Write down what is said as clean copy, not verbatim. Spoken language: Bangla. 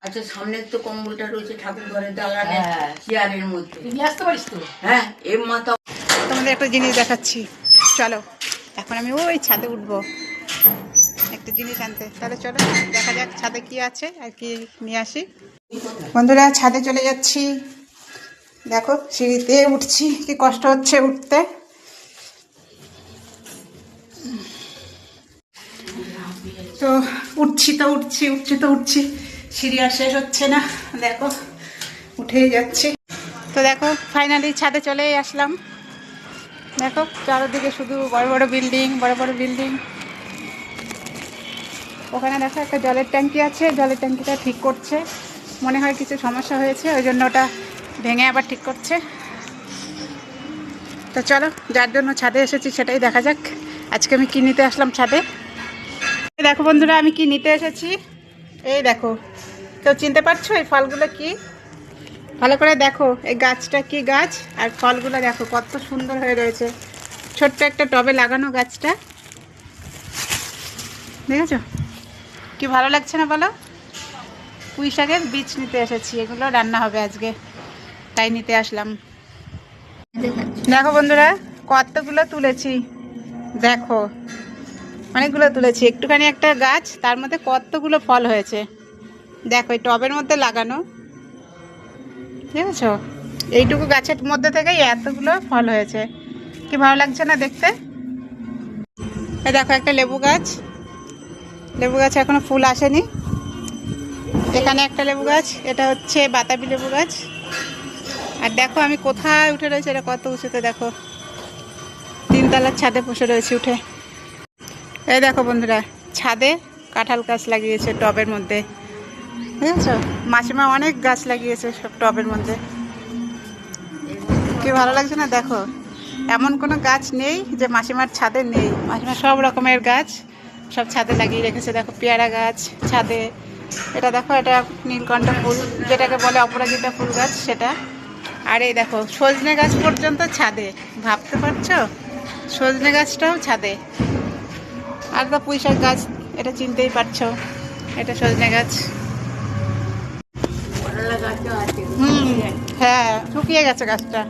আচ্ছা, সামনের তো কম্বলটা রয়েছে ঠাকুর ঘরের দালানের চেয়ারের মধ্যে, নিয়ে আসতে পারিস তো? হ্যাঁ, এর মাথা। তোমাদের একটা জিনিস দেখাচ্ছি, চলো। এখন আমি ওই ছাদে উঠবো একটা জিনিস আনতে, তাহলে চলো দেখা যাক ছাদে কি আছে আর কি নিয়ে আসি। বন্ধুরা, ছাদে চলে যাচ্ছি। দেখো সিঁড়িতে উঠছি, কি কষ্ট হচ্ছে উঠতে। তো উঠছি, সিঁড়ি আর শেষ হচ্ছে না। দেখো উঠেই যাচ্ছি। তো দেখো ফাইনালি ছাদে চলেই আসলাম। দেখো চারদিকে শুধু বড় বড় বিল্ডিং। ওখানে দেখো একটা জলের ট্যাঙ্কি আছে, জলের ট্যাঙ্কিটা ঠিক করছে, মনে হয় কিছু সমস্যা হয়েছে, ওই জন্য ওটা ভেঙে আবার ঠিক করছে। তো চলো, যার জন্য ছাদে এসেছি সেটাই দেখা যাক আজকে আমি কি নিতে আসলাম ছাদে। দেখো বন্ধুরা, আমি কি নিতে এসেছি। এই দেখো, কেউ চিনতে পারছো এই ফলগুলো কি? ভালো করে দেখো, এই গাছটা কি গাছ, আর ফলগুলো দেখো কত সুন্দর হয়ে রয়েছে। ছোট্ট একটা টবে লাগানো গাছটা, দেখেছো কি ভালো লাগছে না বলো? পুঁই শাকের বীজ নিতে এসেছি, এগুলো রান্না হবে আজকে, তাই নিতে আসলাম। দেখো বন্ধুরা, কতগুলো তুলেছি, দেখো অনেকগুলো তুলেছি। একটুখানি একটা গাছ, তার মধ্যে কতগুলো ফল হয়েছে। দেখো এই টবের মধ্যে লাগানো, দেখেছো? এইটুকু গাছের মধ্যে থেকেই এতগুলো ফল হয়েছে, কি ভালো লাগছে না দেখতে? এই দেখো একটা লেবু গাছ এখনো ফুল আসেনি। এখানে একটা লেবু গাছ, এটা হচ্ছে বাতাবি লেবু গাছ। আর দেখো আমি কোথায় উঠে রয়েছে, এটা কত উঁচুতে, দেখো 3 তলার ছাদে বসে রয়েছে উঠে। এই দেখো বন্ধুরা, ছাদে কাঁঠাল গাছ লাগিয়েছে টবের মধ্যে, বুঝেছো? মাসিমা অনেক গাছ লাগিয়েছে সব টবের মধ্যে, কি ভালো লাগছে না? দেখো এমন কোনো গাছ নেই যে মাসিমার ছাদে নেই। মাসিমা সব রকমের গাছ সব ছাদে লাগিয়ে রেখেছে। দেখো পেয়ারা গাছ ছাদে, এটা দেখো এটা নীলকণ্ঠ ফুল, যেটাকে বলে অপরাজিতা ফুল গাছ সেটা। আর এই দেখো সজনে গাছ পর্যন্ত ছাদে, ভাবতে পারছো? সজনে গাছটাও ছাদে। আর তো পুঁই শাক গাছ, এটা চিনতেই পারছো, এটা সজনে গাছ। হ্যাঁ, শুকিয়ে গেছে গাছটা।